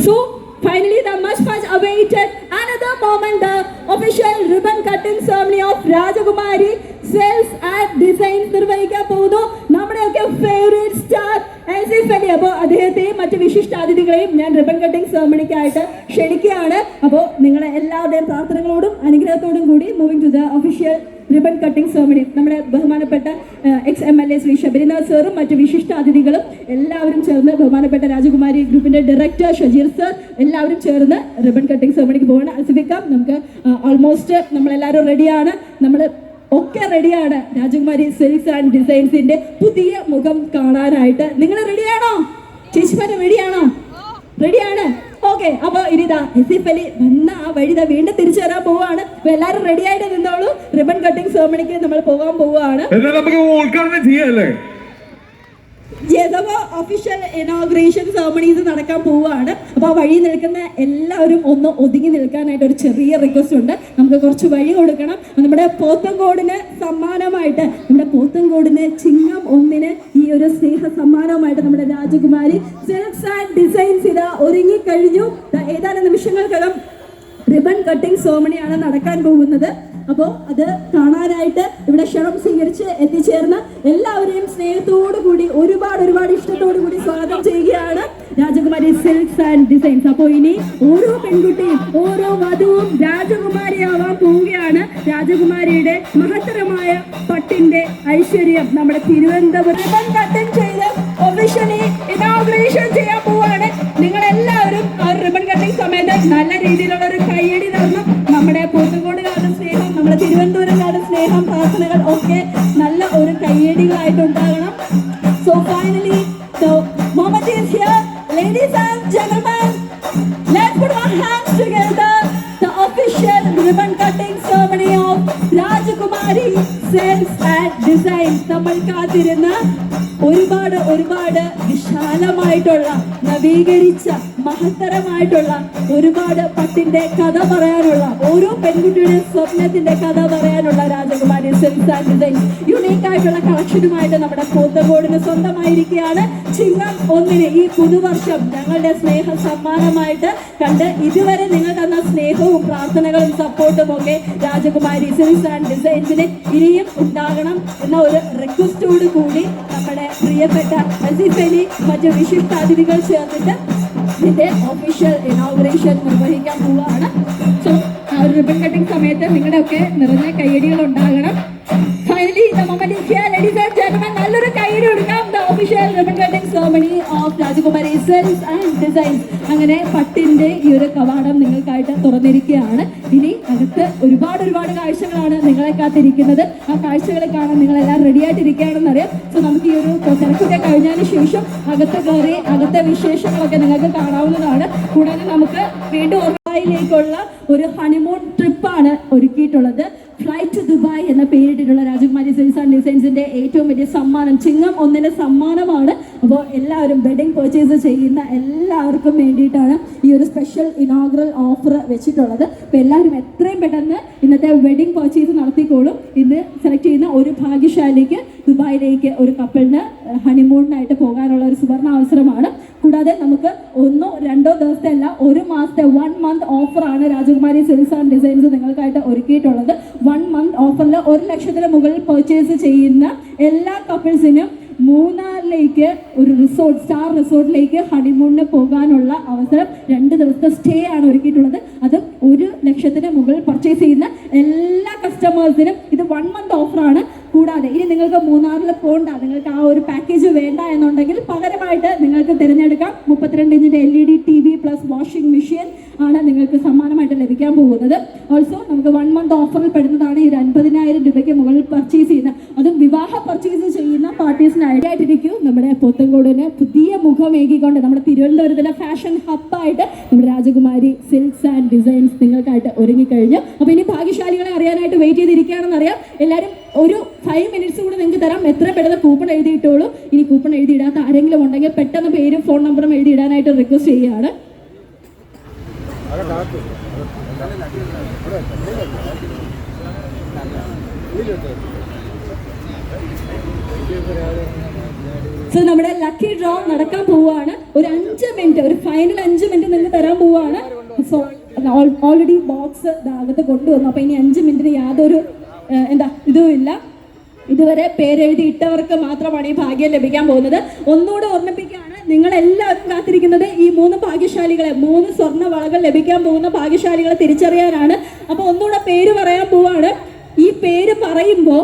Speaker 1: So finally the much awaited another moment, the official ribbon cutting ceremony of Rajakumari Silks and Designs നിർവഹിക്കാൻ പോകുന്നു നമ്മുടെയൊക്കെ ഫേവറേറ്റ് സ്റ്റാർ ആസിഫ് അലി. അപ്പോൾ അദ്ദേഹത്തെയും മറ്റ് വിശിഷ്ട അതിഥികളെയും ഞാൻ റിബൺ കട്ടിംഗ് സെറമണിക്കായിട്ട് ക്ഷണിക്കുകയാണ്. അപ്പോൾ നിങ്ങളെ എല്ലാവരുടെയും പ്രാർത്ഥനകളോടും അനുഗ്രഹത്തോടും കൂടി moving to the official ribbon cutting ceremony നമ്മുടെ ബഹുമാനപ്പെട്ട എക്സ്-MLA ശ്രീ ശബരിനാഥ് സാറും മറ്റ് വിശിഷ്ട അതിഥികളും എല്ലാവരും ചേർന്ന്, ബഹുമാനപ്പെട്ട രാജകുമാരി ഗ്രൂപ്പിന്റെ ഡയറക്ടർ ഷജീർ സർ എല്ലാവരും ചേർന്ന് റിബൺ കട്ടിംഗ് സെറമണിക്ക് പോകണം. അസിഫിക്കാം, നമുക്ക് ഓൾമോസ്റ്റ് നമ്മളെല്ലാവരും റെഡിയാണ്, നമ്മൾ ഒക്കെ റെഡിയാണ് രാജകുമാരി സിൽക്സ് ആൻഡ് ഡിസൈൻസിന്റെ പുതിയ മുഖം കാണാനായിട്ട്. നിങ്ങൾ റെഡിയാണോ? ചേച്ചിമാരെ റെഡിയാണോ? റെഡിയാണ്. ഓക്കെ, അപ്പോൾ ഇനിതാ എസിഫ് അലി വന്ന ആ വഴിതാ വീണ്ടും തിരിച്ചു വരാൻ പോവുകയാണ്. അപ്പൊ എല്ലാവരും റെഡി ആയിട്ട് നിന്നോളൂ. റിബൺ കട്ടിംഗ് സെറമണിക്ക് നമ്മൾ പോകാൻ പോവുകയാണ്.
Speaker 3: ഉദ്ഘാടനം ചെയ്യല്ലേ?
Speaker 1: ഒഫീഷ്യൽ ഇനോഗ്രേഷൻ സെറമണീസ് നടക്കാൻ പോവുകയാണ്. അപ്പോൾ ആ വഴി നിൽക്കുന്ന എല്ലാവരും ഒന്ന് ഒതുങ്ങി നിൽക്കാനായിട്ട് ഒരു ചെറിയ റിക്വസ്റ്റ് ഉണ്ട്. നമുക്ക് കുറച്ച് വഴി കൊടുക്കണം. നമ്മുടെ പോത്തൻകോടിന് സമ്മാനമായിട്ട്, നമ്മുടെ പോത്തൻകോടിന് ചിങ്ങം 1 ഈ ഒരു സ്നേഹ സമ്മാനമായിട്ട് നമ്മുടെ രാജകുമാരി സിൽക്സ് ആൻഡ് ഡിസൈൻസ് ഇതാ ഒരുങ്ങിക്കഴിഞ്ഞു. ഏതാനും നിമിഷങ്ങൾക്കകം റിബൺ കട്ടിംഗ് സെറമണിയാണ് നടക്കാൻ പോകുന്നത്. അപ്പോൾ അത് കാണാനായിട്ട് ഇവിടെ ക്ഷണം സ്വീകരിച്ച് എത്തിച്ചേർന്ന എല്ലാവരെയും സ്നേഹത്തോടു കൂടി ഒരുപാട് ഇഷ്ടത്തോടു കൂടി സ്വാഗതം ചെയ്യുകയാണ് രാജകുമാരി സിൽക്സ് ആൻഡ് ഡിസൈൻസ്. അപ്പോൾ ഇനി ഓരോ പെൺകുട്ടിയും ഓരോ വധുവും രാജകുമാരിയാവാൻ പോവുകയാണ്. രാജകുമാരിയുടെ മഹത്തരമായ പട്ടിന്റെ ഐശ്വര്യം നമ്മുടെ തിരുവനന്തപുരം റിബൺ കട്ടിംഗ് ചെയ്ത് ഒഫീഷ്യലി ഇനോഗ്രേഷൻ ചെയ്യാൻ പോവുകയാണ്. നിങ്ങളെല്ലാവരും ആ റിബൺ കട്ടിംഗ് സമയത്ത് നല്ല രീതിയിലുള്ള ഒരു കയ്യടി തരണം. നമ്മുടെ പോത്തൻകോടുകാരുടെ സ്നേഹം, നമ്മുടെ തിരുവനന്തപുരംകാരുടെ സ്നേഹം, പ്രാർത്ഥനകൾ ഒക്കെ നല്ല ഒരു കയ്യടികളായിട്ടുണ്ടാകണം. So finally the moment is here, ladies and gentlemen, let's put our hands together, the official ribbon cutting ceremony of Rajakumari Silks and Designs. നമ്മൾ കാത്തിരുന്ന ഒരുപാട് വിശാലമായിട്ടുള്ള നവീകരിച്ച മഹത്തരമായിട്ടുള്ള ഒരുപാട് പട്ടിന്റെ കഥ പറയാനുള്ള, ഓരോ പെൺകുട്ടിയുടെ സ്വപ്നത്തിന്റെ കഥ പറയാനുള്ള രാജകുമാരി സിൽക്സ് ആൻഡ് ഡിസൈൻസ് യുണീക്ക് ആയിട്ടുള്ള കളക്ഷനുമായിട്ട് നമ്മുടെ പോത്തൻകോടിന് സ്വന്തമായിരിക്കുകയാണ്. ചിങ്ങം 1 ഈ പുതുവർഷം ഞങ്ങളുടെ സ്നേഹ സമ്മാനമായിട്ട് കണ്ട് ഇതുവരെ നിങ്ങൾ തന്ന സ്നേഹവും പ്രാർത്ഥനകളും സപ്പോർട്ടും ഒക്കെ രാജകുമാരി സിൽക്സ് ആൻഡ് ഡിസൈൻസിന് ഇനിയും ഉണ്ടാകണം എന്ന ഒരു റിക്വസ്റ്റോട് കൂടി നമ്മുടെ പ്രിയപ്പെട്ട ആസിഫ് അലി മറ്റ് വിശിഷ്ട അതിഥികൾ ചേർന്നിട്ട് ഇതിന്റെ ഒഫീഷ്യൽ ഇനോഗ്രേഷൻ നിർവഹിക്കാൻ പോവുകയാണ്. സോ ആ ഒരു റിബൺ കട്ടിംഗ് സമയത്ത് നിങ്ങളുടെ ഒക്കെ നിറഞ്ഞ കയ്യടികൾ ഉണ്ടാകണം. ഫൈനലി നല്ലൊരു കയ്യടി കൊടുക്കാം. The official ribbon cutting ceremony of രാജകുമാരി സിൽക്സ് ആൻഡ് ഡിസൈൻസ്. അങ്ങനെ പട്ടിന്റെ ഈ ഒരു കവാടം നിങ്ങൾക്കായിട്ട് തുറന്നിരിക്കുകയാണ്. ഇനി അകത്ത് ഒരുപാട് കാഴ്ചകളാണ് നിങ്ങളെ കാത്തിരിക്കുന്നത്. ആ കാഴ്ചകൾ കാണാൻ നിങ്ങളെല്ലാം റെഡി ആയിട്ടിരിക്കുകയാണെന്ന് അറിയാം. സോ നമുക്ക് ഈ ഒരു തിരക്കൊക്കെ കഴിഞ്ഞതിന് ശേഷം അകത്ത് കയറി അകത്തെ വിശേഷങ്ങളൊക്കെ നിങ്ങൾക്ക് കാണാവുന്നതാണ്. കൂടാതെ നമുക്ക് വീണ്ടും ദുബായിലേക്കുള്ള ഒരു ഹണിമൂൺ ട്രിപ്പാണ് ഒരുക്കിയിട്ടുള്ളത്. ഫ്ലൈറ്റ് ടു ദുബായ് എന്ന പേരിട്ടിട്ടുള്ള രാജകുമാരി സിൽക്സ് ആൻഡ് ഡിസൈൻസിന്റെ ഏറ്റവും വലിയ സമ്മാനം ചിങ്ങം 1 സമ്മാനമാണ്. അപ്പോൾ എല്ലാവരും വെഡിങ് പർച്ചേസ് ചെയ്യുന്ന എല്ലാവർക്കും വേണ്ടിയിട്ടാണ് ഈ ഒരു സ്പെഷ്യൽ ഇനോഗ്രൽ ഓഫർ വെച്ചിട്ടുള്ളത്. അപ്പോൾ എല്ലാവരും എത്രയും പെട്ടെന്ന് ഇന്നത്തെ വെഡിങ് പർച്ചേസ് നടത്തിക്കോളും. ഇന്ന് സെലക്ട് ചെയ്യുന്ന ഒരു ഭാഗ്യശാലിക്ക് ദുബായിലേക്ക് ഒരു കപ്പിളിന് ഹണിമൂണിനായിട്ട് പോകാനുള്ള ഒരു സുവർണ അവസരമാണ്. കൂടാതെ കൂടാതെ നമുക്ക് 1-2 ദിവസത്തെ അല്ല, 1 മാസത്തെ 1 മന്ത് ഓഫറാണ് രാജകുമാരി സിൽക്സ് ആൻഡ് ഡിസൈൻസ് നിങ്ങൾക്കായിട്ട് ഒരുക്കിയിട്ടുള്ളത്. 1 മന്ത് ഓഫറിൽ 1 ലക്ഷത്തിന് മുകളിൽ പർച്ചേസ് ചെയ്യുന്ന എല്ലാ കപ്പിൾസിനും മൂന്നാറിലേക്ക് ഒരു റിസോർട്ട്, സ്റ്റാർ റിസോർട്ടിലേക്ക് ഹണിമൂണിന് പോകാനുള്ള അവസരം 2 ദിവസത്തെ സ്റ്റേ ആണ് ഒരുക്കിയിട്ടുള്ളത്. അതും 1 ലക്ഷത്തിന് മുകളിൽ പർച്ചേസ് ചെയ്യുന്ന എല്ലാ കസ്റ്റമേഴ്സിനും ഇത് 1 മന്ത് ഓഫറാണ്. കൂടാതെ ഇനി നിങ്ങൾക്ക് മൂന്നാറിൽ പോകണ്ട, നിങ്ങൾക്ക് ആ ഒരു പാക്കേജ് വേണ്ട എന്നുണ്ടെങ്കിൽ പകരമായിട്ട് നിങ്ങൾക്ക് തിരഞ്ഞെടുക്കാം 32 ഇഞ്ചിൻ്റെ LED TV plus washing machine ആണ് നിങ്ങൾക്ക് സമ്മാനമായിട്ട് ലഭിക്കാൻ പോകുന്നത്. ഓൾസോ നമുക്ക് 1 മന്ത് ഓഫറിൽ പെടുന്നതാണ് ഈ 50,000 രൂപയ്ക്ക് മുകളിൽ പർച്ചേസ് ചെയ്യുന്ന, അതും വിവാഹ പർച്ചേസ് ചെയ്യുന്ന പാർട്ടീസിനായിട്ടായിരിക്കും നമ്മുടെ പോത്തൻകോടിന് പുതിയ മുഖമേകിക്കൊണ്ട് നമ്മുടെ തിരുവനന്തപുരത്തിലെ ഫാഷൻ ഹബ്ബായിട്ട് നമ്മുടെ രാജകുമാരി സിൽക്സ് ആൻഡ് ഡിസൈൻസ് നിങ്ങൾക്കായിട്ട് ഒരുങ്ങിക്കഴിഞ്ഞു. അപ്പോൾ ഇനി ഭാഗ്യശാലികളെ അറിയാനായിട്ട് വെയിറ്റ് ചെയ്തിരിക്കുകയാണെന്ന് അറിയാം. എല്ലാവരും ഒരു 5 മിനിറ്റ്സ് കൂടെ നിങ്ങൾക്ക് തരാം. എത്ര പെട്ടെന്ന് കൂപ്പൺ എഴുതിയിട്ടുള്ളൂ. ഇനി കൂപ്പൺ എഴുതിയിടാത്ത ആരെങ്കിലും ഉണ്ടെങ്കിൽ പെട്ടെന്ന് പേരും ഫോൺ നമ്പറും എഴുതിയിടാനായിട്ട് റിക്വസ്റ്റ് ചെയ്യുകയാണ്. സോ നമ്മുടെ ലക്കി ഡ്രോ നടക്കാൻ പോവുകയാണ്. ഒരു 5 മിനിറ്റ്, ഒരു ഫൈനൽ 5 മിനിറ്റ് നിങ്ങൾക്ക് തരാൻ പോവുകയാണ്. സോ ഓൾറെഡി ബോക്സ് അകത്ത് കൊണ്ടുവന്നു. അപ്പോൾ ഇനി 5 മിനിറ്റിന് യാതൊരു ഇതുമില്ല. ഇതുവരെ പേരെഴുതി ഇട്ടവർക്ക് മാത്രമാണ് ഈ ഭാഗ്യം ലഭിക്കാൻ പോകുന്നത്. ഒന്നുകൂടെ ഓർമ്മിപ്പിക്കുകയാണ്, നിങ്ങളെല്ലാവരും കാത്തിരിക്കുന്നത് ഈ 3 ഭാഗ്യശാലികളെ, 3 സ്വർണ്ണ വളകൾ ലഭിക്കാൻ പോകുന്ന ഭാഗ്യശാലികളെ തിരിച്ചറിയാനാണ്. അപ്പോൾ ഒന്നുകൂടെ പേര് പറയാൻ പോവാണ്. ഈ പേര് പറയുമ്പോൾ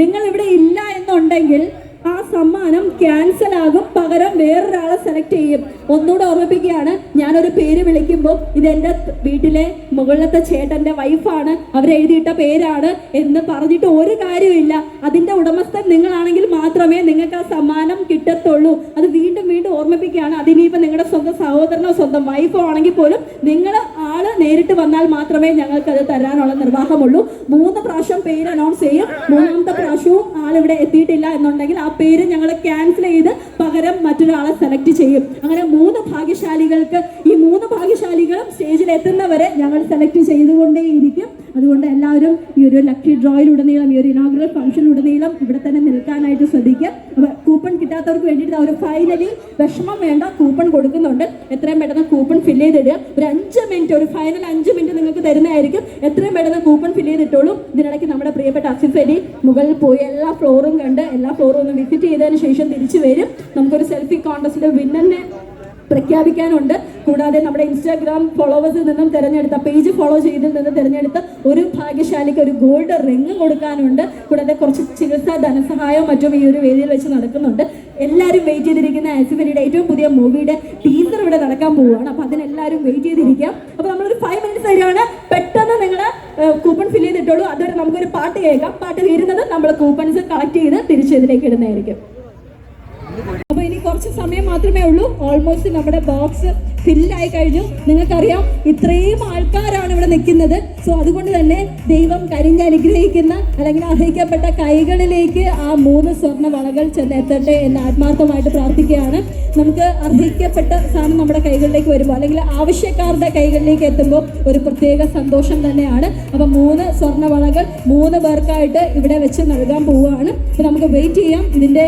Speaker 1: നിങ്ങൾ ഇവിടെ ഇല്ല എന്നുണ്ടെങ്കിൽ ആ സമ്മാനം ക്യാൻസൽ ആകും, പകരം വേറൊരാളെ സെലക്ട് ചെയ്യും. ഒന്നുകൂടെ ഓർമ്മിപ്പിക്കുകയാണ്, ഞാനൊരു പേര് വിളിക്കുമ്പോൾ ഇതെൻ്റെ വീട്ടിലെ മുകളിലത്തെ ചേട്ടൻ്റെ വൈഫാണ്, അവരെഴുതിയിട്ട പേരാണ് എന്ന് പറഞ്ഞിട്ട് ഒരു കാര്യമില്ല. അതിൻ്റെ ഉടമസ്ഥൻ നിങ്ങളാണെങ്കിൽ മാത്രമേ നിങ്ങൾക്ക് ആ സമ്മാനം കിട്ടത്തുള്ളൂ. അത് വീണ്ടും വീണ്ടും ഓർമ്മിപ്പിക്കുകയാണ്. അതിനിപ്പോൾ നിങ്ങളുടെ സ്വന്തം സഹോദരനോ സ്വന്തം വൈഫോ ആണെങ്കിൽ പോലും നിങ്ങൾ ആള് നേരിട്ട് വന്നാൽ മാത്രമേ ഞങ്ങൾക്കത് തരാനുള്ള നിർവാഹമുള്ളൂ. 3 പ്രാവശ്യം പേര് അനൗൺസ് ചെയ്യും. 3ാമത്തെ പ്രാവശ്യവും ആളിവിടെ എത്തിയിട്ടില്ല എന്നുണ്ടെങ്കിൽ ആ പേര് ഞങ്ങൾ ക്യാൻസൽ ചെയ്ത് പകരം മറ്റൊരാളെ സെലക്ട് ചെയ്യും. അങ്ങനെ 3 ഭാഗ്യശാലികൾക്ക്, ഈ 3 ഭാഗ്യശാലികളും സ്റ്റേജിൽ എത്തുന്നവരെ ഞങ്ങൾ സെലക്ട് ചെയ്തുകൊണ്ടേയിരിക്കും. അതുകൊണ്ട് എല്ലാവരും ഈ ഒരു ലക്കി ഡ്രോയിലുടനീളം, ഈ ഒരു ഇനോഗ്രൽ ഫംഗ്ഷനിലുടനീളം ഇവിടെ തന്നെ നിൽക്കാനായിട്ട് ശ്രദ്ധിക്കുക. അപ്പോൾ കൂപ്പൺ കിട്ടാത്തവർക്ക് വേണ്ടിയിട്ട് അവർ ഫൈനലി വിഷമം വേണ്ട, കൂപ്പൺ കൊടുക്കുന്നുണ്ട്. എത്രയും പെട്ടെന്ന് കൂപ്പൺ ഫില്ല് ചെയ്തിടുക. ഒരു 5 മിനിറ്റ്, ഒരു ഫൈനൽ 5 മിനിറ്റ് നിങ്ങൾക്ക് തരുന്നതായിരിക്കും. എത്രയും പെട്ടെന്ന് കൂപ്പൺ ഫില്ല് ചെയ്തിട്ടുള്ളൂ. ഇതിനിടയ്ക്ക് നമ്മുടെ പ്രിയപ്പെട്ട അസിഫ് അലി മുകളിൽ പോയി എല്ലാ ഫ്ലോറും കണ്ട് എല്ലാ ഫ്ലോറും ഒന്ന് വിസിറ്റ് ചെയ്തതിന് ശേഷം തിരിച്ചു വരും. നമുക്കൊരു സെൽഫി കോൺടെസ്റ്റിന്റെ വിന്നറിനെ പ്രഖ്യാപിക്കാനുണ്ട്. കൂടാതെ നമ്മുടെ ഇൻസ്റ്റാഗ്രാം ഫോളോവേഴ്സിൽ നിന്നും തിരഞ്ഞെടുത്ത, പേജ് ഫോളോ ചെയ്തിൽ നിന്ന് തിരഞ്ഞെടുത്ത ഒരു ഭാഗ്യശാലിക്ക് ഒരു ഗോൾഡ് റിംഗ് കൊടുക്കാനുണ്ട്. കൂടാതെ കുറച്ച് ചികിത്സാ ധനസഹായവും മറ്റും ഈ ഒരു വേദിയിൽ വെച്ച് നടക്കുന്നുണ്ട്. എല്ലാവരും വെയിറ്റ് ചെയ്തിരിക്കുന്ന ആസിഫ് അലിയുടെ ഏറ്റവും പുതിയ മൂവിയുടെ ടീസർ ഇവിടെ നടക്കാൻ പോവുകയാണ്. അപ്പോൾ അതിനെല്ലാവരും വെയിറ്റ് ചെയ്തിരിക്കാം. അപ്പോൾ നമ്മളൊരു 5 മിനിറ്റ്സ് തരികയാണ്. പെട്ടെന്ന് നിങ്ങൾ കൂപ്പൺ ഫില്ല് ചെയ്തിട്ടുള്ളൂ. അതുവരെ നമുക്കൊരു പാട്ട് കേൾക്കാം. പാട്ട് തീരുന്നത് നമ്മൾ കൂപ്പൺസ് കളക്ട് ചെയ്ത് തിരിച്ചതിലേക്ക് ഇടുന്നതായിരിക്കും. അപ്പോൾ ഇനി കുറച്ച് സമയം മാത്രമേ ഉള്ളൂ. ഓൾമോസ്റ്റ് നമ്മുടെ ബോക്സ് ഫില്ലായി കഴിഞ്ഞു. നിങ്ങൾക്കറിയാം ഇത്രയും ആൾക്കാരാണ് ഇവിടെ നിൽക്കുന്നത്. സോ അതുകൊണ്ട് തന്നെ ദൈവം കരിഞ്ഞ് അനുഗ്രഹിക്കുന്ന അല്ലെങ്കിൽ അർഹിക്കപ്പെട്ട കൈകളിലേക്ക് ആ 3 സ്വർണ്ണ വളകൾ ചെന്നെത്തട്ടെ എന്ന് ആത്മാർത്ഥമായിട്ട് പ്രാർത്ഥിക്കുകയാണ്. നമുക്ക് അർഹിക്കപ്പെട്ട സാധനം നമ്മുടെ കൈകളിലേക്ക് വരുമ്പോൾ അല്ലെങ്കിൽ ആവശ്യക്കാരുടെ കൈകളിലേക്ക് എത്തുമ്പോൾ ഒരു പ്രത്യേക സന്തോഷം തന്നെയാണ്. അപ്പോൾ 3 സ്വർണ്ണ വളകൾ 3 പേർക്കായിട്ട് ഇവിടെ വെച്ച് നൽകാൻ പോവുകയാണ്. അപ്പോൾ നമുക്ക് വെയിറ്റ് ചെയ്യാം. ഇതിൻ്റെ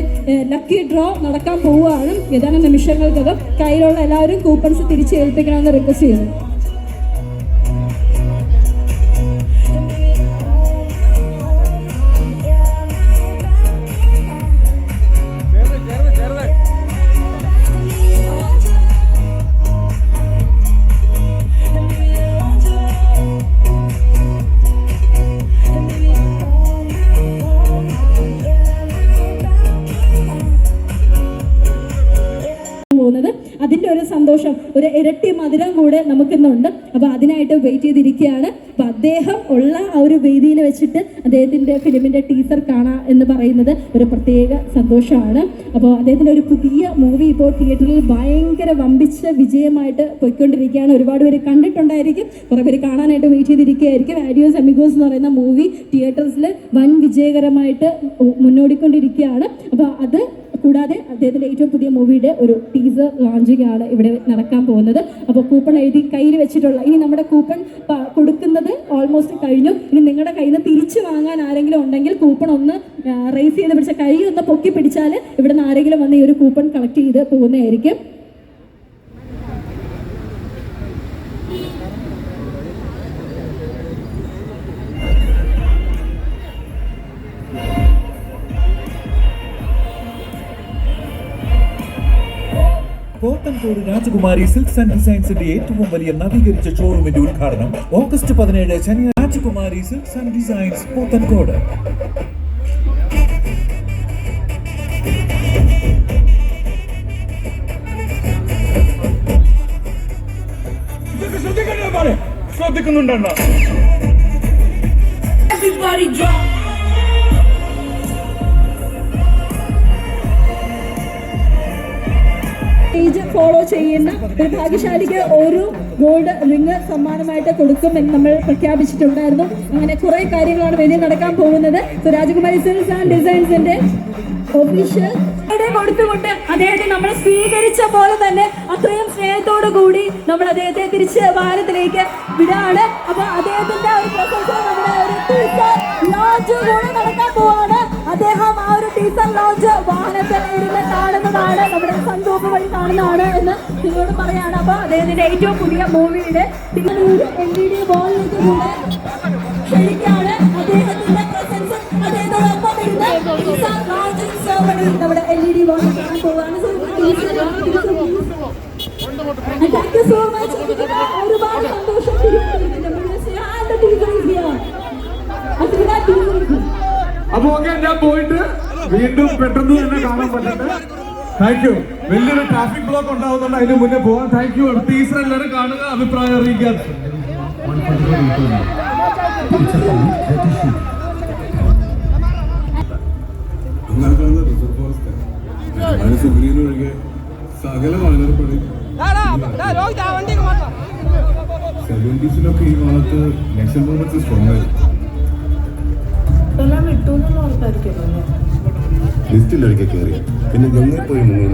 Speaker 1: ലക്കി ഡ്രോ നടക്കാൻ പോവുകയാണ്. ഏതാനും നിമിഷങ്ങൾക്കകം കയ്യിലുള്ള എല്ലാവരും കൂപ്പൺസ് തിരിച്ച് ഏൽപ്പിക്കണമെന്ന് റിക്വസ്റ്റ് ചെയ്യുന്നു. അതിൻ്റെ ഒരു സന്തോഷം, ഒരു ഇരട്ടി മധുരം കൂടെ നമുക്കിന്നുണ്ട്. അപ്പോൾ അതിനായിട്ട് വെയിറ്റ് ചെയ്തിരിക്കുകയാണ്. അപ്പോൾ അദ്ദേഹം ഉള്ള ആ ഒരു വേദിയിൽ വെച്ചിട്ട് അദ്ദേഹത്തിൻ്റെ ഫിലിമിൻ്റെ ടീസർ കാണുക എന്ന് പറയുന്നത് ഒരു പ്രത്യേക സന്തോഷമാണ്. അപ്പോൾ അദ്ദേഹത്തിൻ്റെ ഒരു പുതിയ മൂവി ഇപ്പോൾ തിയേറ്ററിൽ ഭയങ്കര വമ്പിച്ച വിജയമായിട്ട് പോയിക്കൊണ്ടിരിക്കുകയാണ്. ഒരുപാട് പേര് കണ്ടിട്ടുണ്ടായിരിക്കും, കുറേ പേര് കാണാനായിട്ട് വെയിറ്റ് ചെയ്തിരിക്കുകയായിരിക്കും. ആഡിയോസ് അമിഗോസ് എന്ന് പറയുന്ന മൂവി തിയേറ്റേഴ്സിൽ വൻ വിജയകരമായിട്ട് മുന്നോടിക്കൊണ്ടിരിക്കുകയാണ്. അപ്പോൾ അത് കൂടാതെ അദ്ദേഹത്തിൻ്റെ ഏറ്റവും പുതിയ മൂവിയുടെ ഒരു ടീസർ ലോഞ്ചിങ് ആണ് ഇവിടെ നടക്കാൻ പോകുന്നത്. അപ്പോൾ കൂപ്പൺ എഴുതി കയ്യിൽ വെച്ചിട്ടുള്ള, ഇനി നമ്മുടെ കൂപ്പൺ കൊടുക്കുന്നത് ഓൾമോസ്റ്റ് കഴിഞ്ഞു. ഇനി നിങ്ങളുടെ കയ്യിൽ നിന്ന് തിരിച്ചു വാങ്ങാൻ ആരെങ്കിലും ഉണ്ടെങ്കിൽ കൂപ്പൺ ഒന്ന് റേസ് ചെയ്ത് പിടിച്ച, കൈ ഒന്ന് പൊക്കി പിടിച്ചാൽ ഇവിടെ നിന്ന് ആരെങ്കിലും വന്ന് ഈ ഒരു കൂപ്പൺ കളക്ട് ചെയ്ത് പോകുന്നതായിരിക്കും.
Speaker 4: പോത്തൻകോട് രാജകുമാരി സിൽക്സ് ആൻഡ് ഡിസൈൻസിന്റെ ഏറ്റവും വലിയ നവീകരിച്ച ഷോറൂമിന്റെ ഉദ്ഘാടനം ഓഗസ്റ്റ് 17 ശനിയാഴ്ച. Rajakumari silks and designs Pothencode.
Speaker 3: ശ്രദ്ധിക്കുന്നുണ്ടോ?
Speaker 1: പേജ് ഫോളോ ചെയ്യുന്ന ഒരു ഭാഗ്യശാലിക്ക് ഒരു ഗോൾഡ് റിംഗ് സമ്മാനമായിട്ട് കൊടുക്കും എന്ന് നമ്മൾ പ്രഖ്യാപിച്ചിട്ടുണ്ടായിരുന്നു. അങ്ങനെ കുറെ കാര്യങ്ങളാണ് വലിയ നടക്കാൻ പോകുന്നത്. സോ രാജകുമാരി സിൽക്സ് ആൻഡ് ഡിസൈൻസിന്റെ ഒഫീഷ്യൽ കൊടുത്തുകൊണ്ട് അദ്ദേഹത്തെ നമ്മൾ സ്വീകരിച്ച പോലെ തന്നെ അത്രയും സ്നേഹത്തോടു കൂടി നമ്മൾ അദ്ദേഹത്തെ തിരിച്ച് ഭാരതത്തിലേക്ക് വിടാണ്. അപ്പൊ അദ്ദേഹത്തിന്റെ ഒരു പ്രശംസ നമ്മുടെ ഒരു ടീസർ ലോഞ്ച് കൂടെ നടക്കാൻ പോവാണ്. അദ്ദേഹം ആ ഒരു ടീസർ ലോഞ്ച് വാഹനത്തിൽ ഇരുന്ന് കാണുന്നതാണ്, നമ്മുടെ സന്തോഷ വഴി കാണുന്നതാണ് എന്ന് നിങ്ങളോട് പറയാണ്. അപ്പൊ അദ്ദേഹത്തിന്റെ ഏറ്റവും പുതിയ മൂവിയുടെ LED ബോളിലേക്ക് കൂടെ ക്ഷണിക്കാണ്. അദ്ദേഹത്തിന്റെ പ്രസൻസ് അദ്ദേഹത്തോടൊപ്പം ഇരുന്ന് ടീസർ ലോഞ്ചിങ് സെറമണി നമ്മുടെ LED ബോൾ കാണാൻ പോവാണ്. Thank you so much. ഒരുപാട് സന്തോഷം.
Speaker 3: അപ്പൊ ഓക്കെ, ഞാൻ പോയിട്ട് വീണ്ടും പെട്ടെന്ന് തന്നെ കാണാൻ പറ്റട്ടെ. Thank you. വലിയൊരു ട്രാഫിക് ബ്ലോക്ക് ഉണ്ടാവുന്നുണ്ട്, അതിന് മുന്നേ പോവാൻ. Thank you. ടീച്ചർ എല്ലാവരും കാണുക, അഭിപ്രായം അറിയിക്കാൻ.
Speaker 5: സുഗ്രീനൊഴികെ സകല വാനരപ്പടി 70s ഈ ഭാഗത്ത് നാഷണൽ മൂവ്മെന്റ്സ് സ്ട്രോങ് ആയിരുന്നു. ലിസ്റ്റിലൊരിക്കൽ കയറി പിന്നെ ഗംഗയിൽ പോയി മുങ്ങുന്നു.